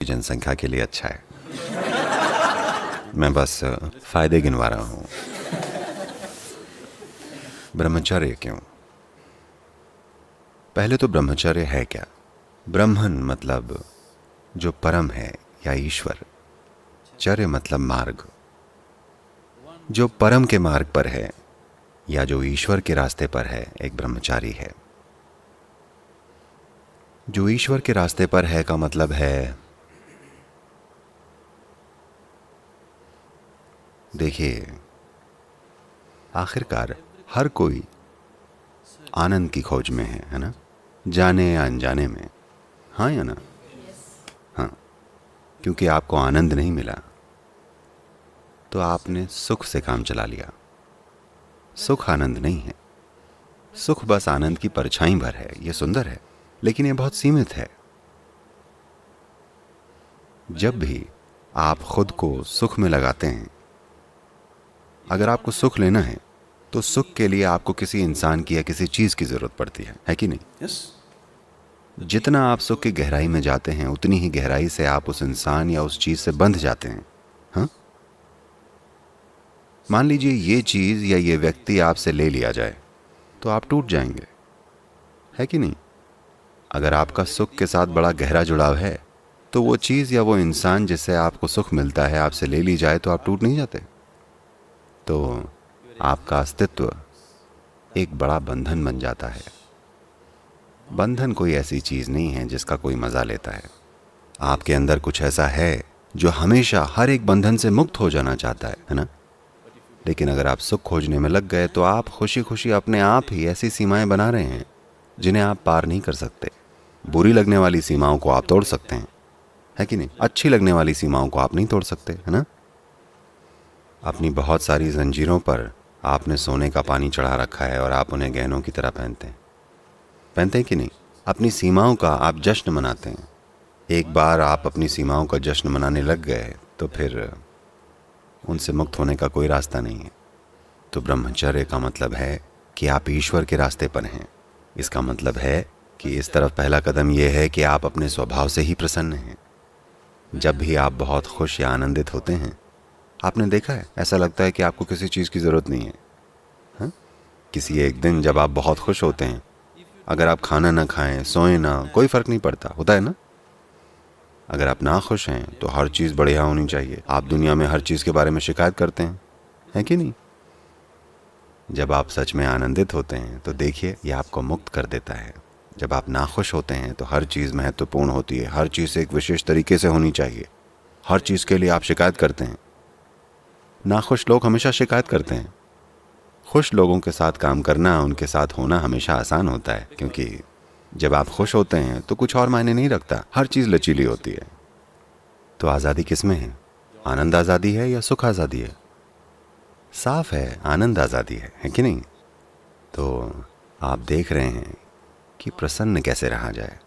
जनसंख्या के लिए अच्छा है। मैं बस फायदे गिनवा रहा हूं। ब्रह्मचर्य क्यों? पहले तो ब्रह्मचर्य है क्या? ब्रह्मन मतलब जो परम है या ईश्वर, चर्य मतलब मार्ग। जो परम के मार्ग पर है या जो ईश्वर के रास्ते पर है, एक ब्रह्मचारी है। जो ईश्वर के रास्ते पर है का मतलब है, देखिए, आखिरकार हर कोई आनंद की खोज में है ना? जाने या अनजाने में। हाँ या ना? हाँ। क्योंकि आपको आनंद नहीं मिला तो आपने सुख से काम चला लिया। सुख आनंद नहीं है। सुख बस आनंद की परछाई भर है। यह सुंदर है, लेकिन यह बहुत सीमित है। जब भी आप खुद को सुख में लगाते हैं, अगर आपको सुख लेना है तो सुख के लिए आपको किसी इंसान की या किसी चीज की जरूरत पड़ती है कि नहीं? जितना आप सुख की गहराई में जाते हैं, उतनी ही गहराई से आप उस इंसान या उस चीज से बंध जाते हैं। हाँ? मान लीजिए ये चीज या ये व्यक्ति आपसे ले लिया जाए तो आप टूट जाएंगे, है कि नहीं? अगर आपका सुख के साथ बड़ा गहरा जुड़ाव है तो वो चीज या वो इंसान जिससे आपको सुख मिलता है आपसे ले ली जाए तो आप टूट नहीं जाते। तो आपका अस्तित्व एक बड़ा बंधन बन जाता है। बंधन कोई ऐसी चीज नहीं है जिसका कोई मजा लेता है। आपके अंदर कुछ ऐसा है जो हमेशा हर एक बंधन से मुक्त हो जाना चाहता है ना? लेकिन अगर आप सुख खोजने में लग गए तो आप खुशी खुशी अपने आप ही ऐसी सीमाएं बना रहे हैं जिन्हें आप पार नहीं कर सकते। बुरी लगने वाली सीमाओं को आप तोड़ सकते हैं, है कि नहीं? अच्छी लगने वाली सीमाओं को आप नहीं तोड़ सकते, है ना? अपनी बहुत सारी जंजीरों पर आपने सोने का पानी चढ़ा रखा है और आप उन्हें गहनों की तरह पहनते हैं कि नहीं? अपनी सीमाओं का आप जश्न मनाते हैं। एक बार आप अपनी सीमाओं का जश्न मनाने लग गए तो फिर उनसे मुक्त होने का कोई रास्ता नहीं है। तो ब्रह्मचर्य का मतलब है कि आप ईश्वर के रास्ते पर हैं। इसका मतलब है कि इस तरफ पहला कदम यह है कि आप अपने स्वभाव से ही प्रसन्न हैं। जब भी आप बहुत खुश या आनंदित होते हैं, आपने देखा है, ऐसा लगता है कि आपको किसी चीज की जरूरत नहीं है। हाँ? किसी एक दिन जब आप बहुत खुश होते हैं, अगर आप खाना ना खाएं, सोएं ना, कोई फर्क नहीं पड़ता, होता है ना? अगर आप ना खुश हैं तो हर चीज बढ़िया होनी चाहिए। आप दुनिया में हर चीज के बारे में शिकायत करते हैं, है कि नहीं? जब आप सच में आनंदित होते हैं तो देखिए, यह आपको मुक्त कर देता है। जब आप नाखुश होते हैं तो हर चीज महत्वपूर्ण होती है। हर चीज एक विशेष तरीके से होनी चाहिए। हर चीज के लिए आप शिकायत करते हैं। नाखुश लोग हमेशा शिकायत करते हैं। खुश लोगों के साथ काम करना, उनके साथ होना हमेशा आसान होता है, क्योंकि जब आप खुश होते हैं तो कुछ और मायने नहीं रखता। हर चीज लचीली होती है। तो आजादी किसमें है? आनंद आजादी है या सुख आजादी है? साफ है, आनंद आजादी है कि नहीं? तो आप देख रहे हैं कि प्रसन्न कैसे रहा जाए।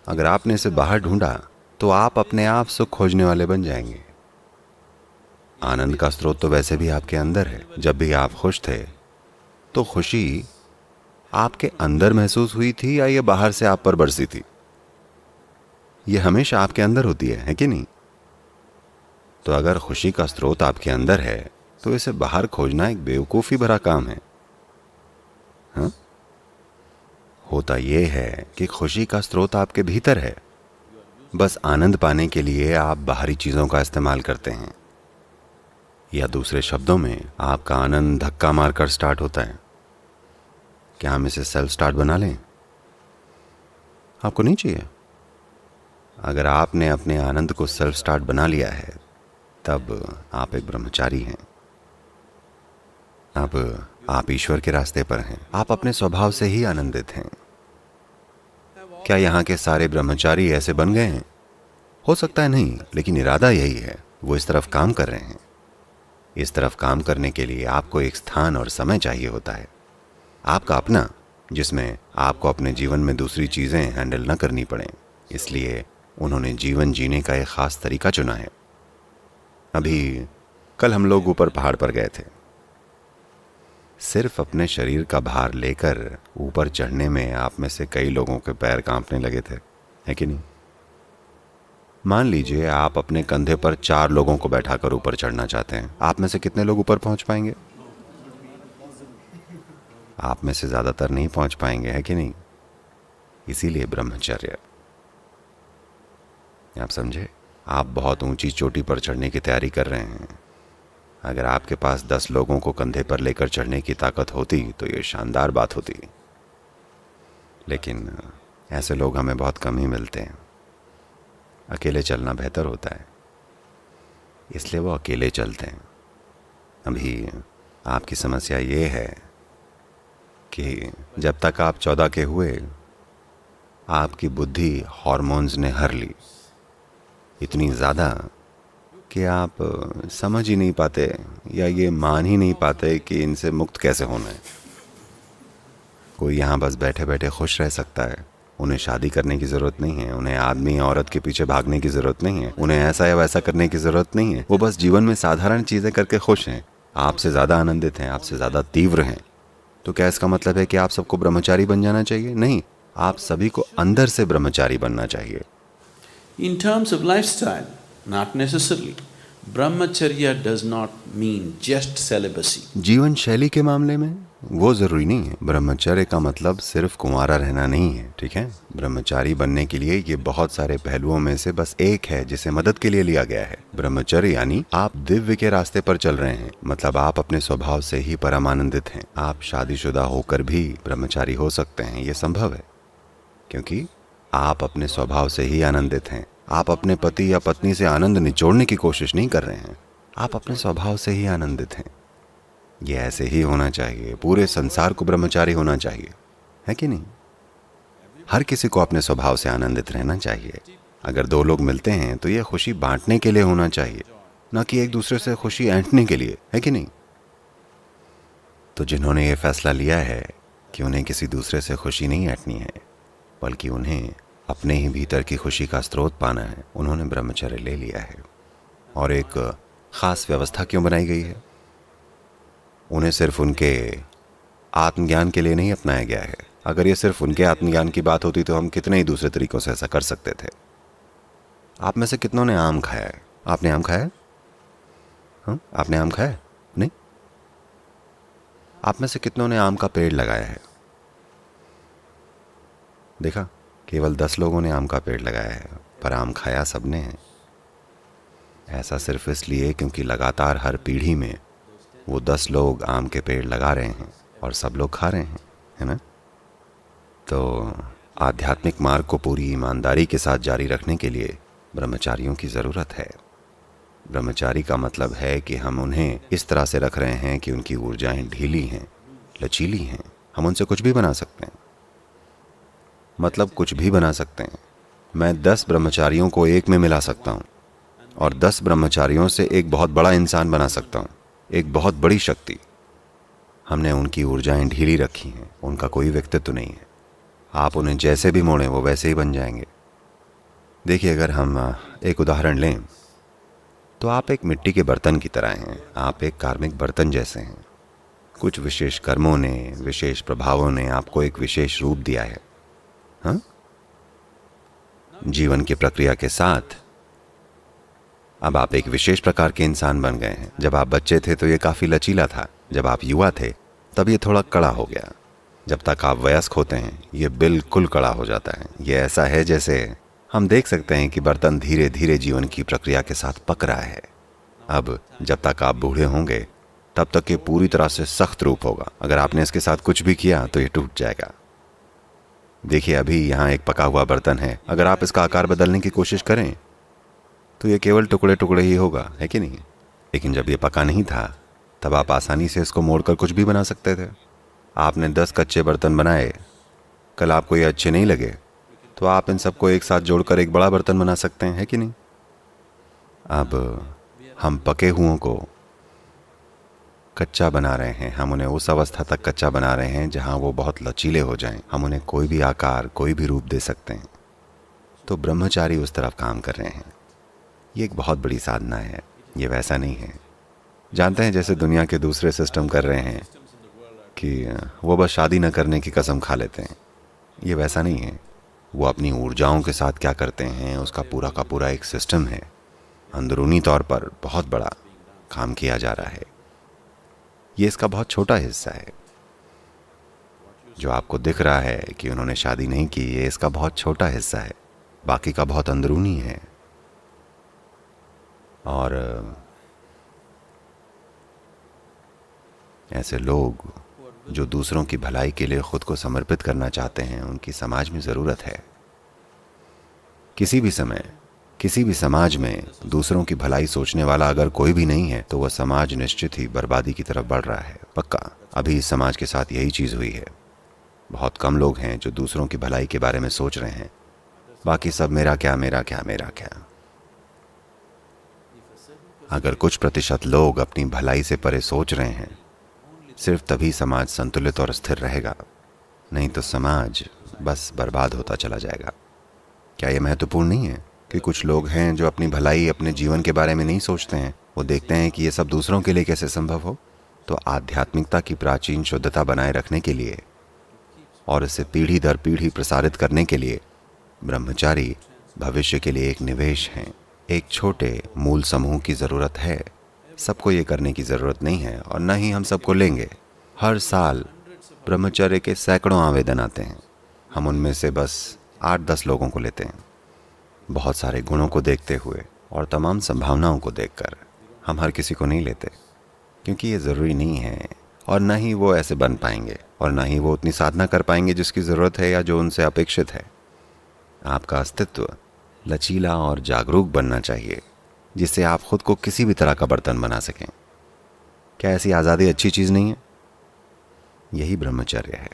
अगर आपने इसे बाहर ढूंढा तो आप अपने आप सुख खोजने वाले बन जाएंगे। आनंद का स्रोत तो वैसे भी आपके अंदर है। जब भी आप खुश थे तो खुशी आपके अंदर महसूस हुई थी या ये बाहर से आप पर बरसी थी? ये हमेशा आपके अंदर होती है कि नहीं? तो अगर खुशी का स्रोत आपके अंदर है तो इसे बाहर खोजना एक बेवकूफी भरा काम है। हाँ? होता यह है कि खुशी का स्रोत आपके भीतर है। बस आनंद पाने के लिए आप बाहरी चीजों का इस्तेमाल करते हैं, या दूसरे शब्दों में आपका आनंद धक्का मारकर स्टार्ट होता है। क्या हम इसे सेल्फ स्टार्ट बना लें? आपको नहीं चाहिए। अगर आपने अपने आनंद को सेल्फ स्टार्ट बना लिया है तब आप एक ब्रह्मचारी हैं। अब आप ईश्वर के रास्ते पर हैं। आप अपने स्वभाव से ही आनंदित हैं। क्या यहाँ के सारे ब्रह्मचारी ऐसे बन गए हैं? हो सकता है नहीं, लेकिन इरादा यही है। वो इस तरफ काम कर रहे हैं। इस तरफ काम करने के लिए आपको एक स्थान और समय चाहिए होता है, आपका अपना, जिसमें आपको अपने जीवन में दूसरी चीजें हैंडल न करनी पड़े। इसलिए उन्होंने जीवन जीने का एक खास तरीका चुना है। अभी कल हम लोग ऊपर पहाड़ पर गए थे। सिर्फ अपने शरीर का भार लेकर ऊपर चढ़ने में आप में से कई लोगों के पैर कांपने लगे थे, है कि नहीं? मान लीजिए आप अपने कंधे पर 4 लोगों को बैठाकर ऊपर चढ़ना चाहते हैं। आप में से कितने लोग ऊपर पहुंच पाएंगे? आप में से ज्यादातर नहीं पहुंच पाएंगे, है कि नहीं? इसीलिए ब्रह्मचर्य। आप समझे? आप बहुत ऊंची चोटी पर चढ़ने की तैयारी कर रहे हैं। अगर आपके पास 10 लोगों को कंधे पर लेकर चढ़ने की ताकत होती तो ये शानदार बात होती, लेकिन ऐसे लोग हमें बहुत कम ही मिलते हैं। अकेले चलना बेहतर होता है, इसलिए वो अकेले चलते हैं। अभी आपकी समस्या ये है कि जब तक आप 14 के हुए, आपकी बुद्धि हॉर्मोन्स ने हर ली, इतनी ज़्यादा कि आप समझ ही नहीं पाते या ये मान ही नहीं पाते कि इनसे मुक्त कैसे होना है। कोई यहाँ बस बैठे बैठे खुश रह सकता है। उन्हें शादी करने की ज़रूरत नहीं है, उन्हें आदमी या औरत के पीछे भागने की ज़रूरत नहीं है, उन्हें ऐसा या वैसा करने की ज़रूरत नहीं है। वो बस जीवन में साधारण चीज़ें करके खुश हैं, आपसे ज़्यादा आनंदित हैं, आपसे ज़्यादा तीव्र हैं। तो क्या इसका मतलब है कि आप सबको ब्रह्मचारी बन जाना चाहिए? नहीं, आप सभी को अंदर से ब्रह्मचारी बनना चाहिए। In terms of lifestyle, not necessarily. Brahmacharya does not mean just celibacy. जीवन शैली के मामले में वो जरूरी नहीं है। ब्रह्मचर्य का मतलब सिर्फ कुंवारा रहना नहीं है, ठीक है? ब्रह्मचारी बनने के लिए ये बहुत सारे पहलुओं में से बस एक है जिसे मदद के लिए लिया गया है। ब्रह्मचर्य यानी आप दिव्य के रास्ते पर चल रहे हैं, मतलब आप अपने स्वभाव से ही परम आनंदित हैं। आप शादीशुदा होकर भी ब्रह्मचारी हो सकते हैं, ये संभव है, क्योंकि आप अपने स्वभाव से ही आनंदित हैं। आप अपने पति या पत्नी से आनंद निचोड़ने की कोशिश नहीं कर रहे हैं, आप अपने स्वभाव से ही आनंदित हैं। ये ऐसे ही होना चाहिए। पूरे संसार को ब्रह्मचारी होना चाहिए, है कि नहीं? हर किसी को अपने स्वभाव से आनंदित रहना चाहिए। अगर 2 लोग मिलते हैं तो ये खुशी बांटने के लिए होना चाहिए, ना कि एक दूसरे से खुशी ऐंठने के लिए, है कि नहीं? तो जिन्होंने ये फैसला लिया है कि उन्हें किसी दूसरे से खुशी नहीं ऐंठनी है, बल्कि उन्हें अपने ही भीतर की खुशी का स्रोत पाना है, उन्होंने ब्रह्मचर्य ले लिया है। और एक खास व्यवस्था क्यों बनाई गई है? उन्हें सिर्फ उनके आत्मज्ञान के लिए नहीं अपनाया गया है। अगर ये सिर्फ उनके आत्मज्ञान की बात होती तो हम कितने ही दूसरे तरीकों से ऐसा कर सकते थे। आप में से कितनों ने आम खाया है? आपने आम खाया है? हाँ, आपने आम खाया है? नहीं? आप में से कितनों ने आम का पेड़ लगाया है? देखा, केवल 10 लोगों ने आम का पेड़ लगाया है, पर आम खाया सबने है। ऐसा सिर्फ इसलिए क्योंकि लगातार हर पीढ़ी में वो 10 लोग आम के पेड़ लगा रहे हैं और सब लोग खा रहे हैं, है ना? तो आध्यात्मिक मार्ग को पूरी ईमानदारी के साथ जारी रखने के लिए ब्रह्मचारियों की ज़रूरत है। ब्रह्मचारी का मतलब है कि हम उन्हें इस तरह से रख रहे हैं कि उनकी ऊर्जाएं ढीली हैं, लचीली हैं। हम उनसे कुछ भी बना सकते हैं, मतलब कुछ भी बना सकते हैं। मैं 10 ब्रह्मचारियों को एक में मिला सकता हूँ और 10 ब्रह्मचारियों से एक बहुत बड़ा इंसान बना सकता हूँ, एक बहुत बड़ी शक्ति। हमने उनकी ऊर्जाएं ढीली रखी हैं, उनका कोई व्यक्तित्व नहीं है। आप उन्हें जैसे भी मोड़ें वो वैसे ही बन जाएंगे। देखिए, अगर हम एक उदाहरण लें तो आप एक मिट्टी के बर्तन की तरह हैं। आप एक कार्मिक बर्तन जैसे हैं। कुछ विशेष कर्मों ने, विशेष प्रभावों ने आपको एक विशेष रूप दिया है। हाँ? जीवन की प्रक्रिया के साथ अब आप एक विशेष प्रकार के इंसान बन गए हैं। जब आप बच्चे थे तो ये काफ़ी लचीला था, जब आप युवा थे तब ये थोड़ा कड़ा हो गया, जब तक आप वयस्क होते हैं ये बिल्कुल कड़ा हो जाता है। ये ऐसा है जैसे हम देख सकते हैं कि बर्तन धीरे धीरे जीवन की प्रक्रिया के साथ पक रहा है। अब जब तक आप बूढ़े होंगे तब तक ये पूरी तरह से सख्त रूप होगा। अगर आपने इसके साथ कुछ भी किया तो ये टूट जाएगा। देखिए, अभी यहाँ एक पका हुआ बर्तन है, अगर आप इसका आकार बदलने की कोशिश करें तो ये केवल टुकड़े टुकड़े ही होगा, है कि नहीं? लेकिन जब ये पका नहीं था तब आप आसानी से इसको मोड़कर कुछ भी बना सकते थे। आपने 10 कच्चे बर्तन बनाए, कल आपको ये अच्छे नहीं लगे तो आप इन सबको एक साथ जोड़कर एक बड़ा बर्तन बना सकते हैं, है कि नहीं? अब हम पके हुओं को कच्चा बना रहे हैं। हम उन्हें उस अवस्था तक कच्चा बना रहे हैं जहां वो बहुत लचीले हो जाएं। हम उन्हें कोई भी आकार, कोई भी रूप दे सकते हैं। तो ब्रह्मचारी उस तरफ काम कर रहे हैं। ये एक बहुत बड़ी साधना है, ये वैसा नहीं है। जानते हैं, जैसे दुनिया के दूसरे सिस्टम कर रहे हैं कि वो बस शादी न करने की कसम खा लेते हैं। ये वैसा नहीं है। वो अपनी ऊर्जाओं के साथ क्या करते हैं उसका पूरा का पूरा एक सिस्टम है। अंदरूनी तौर पर बहुत बड़ा काम किया जा रहा है। ये इसका बहुत छोटा हिस्सा है। जो आपको दिख रहा है कि उन्होंने शादी नहीं की, ये इसका बहुत छोटा हिस्सा है। बाकी का बहुत अंदरूनी है। और ऐसे लोग जो दूसरों की भलाई के लिए खुद को समर्पित करना चाहते हैं, उनकी समाज में ज़रूरत है। किसी भी समय, किसी भी समाज में दूसरों की भलाई सोचने वाला अगर कोई भी नहीं है तो वह समाज निश्चित ही बर्बादी की तरफ बढ़ रहा है। पक्का। अभी इस समाज के साथ यही चीज़ हुई है। बहुत कम लोग हैं जो दूसरों की भलाई के बारे में सोच रहे हैं। बाकी सब मेरा क्या, मेरा क्या, मेरा क्या। अगर कुछ प्रतिशत लोग अपनी भलाई से परे सोच रहे हैं, सिर्फ तभी समाज संतुलित और स्थिर रहेगा। नहीं तो समाज बस बर्बाद होता चला जाएगा। क्या यह महत्वपूर्ण नहीं है कि कुछ लोग हैं जो अपनी भलाई, अपने जीवन के बारे में नहीं सोचते हैं। वो देखते हैं कि ये सब दूसरों के लिए कैसे संभव हो। तो आध्यात्मिकता की प्राचीन शुद्धता बनाए रखने के लिए और इसे पीढ़ी दर पीढ़ी प्रसारित करने के लिए ब्रह्मचारी भविष्य के लिए एक निवेश हैं। एक छोटे मूल समूह की ज़रूरत है। सबको ये करने की ज़रूरत नहीं है और न ही हम सबको लेंगे। हर साल ब्रह्मचर्य के सैकड़ों आवेदन आते हैं। हम उनमें से बस 8-10 लोगों को लेते हैं। बहुत सारे गुणों को देखते हुए और तमाम संभावनाओं को देखकर हम हर किसी को नहीं लेते, क्योंकि ये ज़रूरी नहीं है और न ही वो ऐसे बन पाएंगे और न ही वो उतनी साधना कर पाएंगे जिसकी ज़रूरत है या जो उनसे अपेक्षित है। आपका अस्तित्व लचीला और जागरूक बनना चाहिए, जिससे आप खुद को किसी भी तरह का बर्तन बना सकें। क्या ऐसी आज़ादी अच्छी चीज़ नहीं है? यही ब्रह्मचर्य है।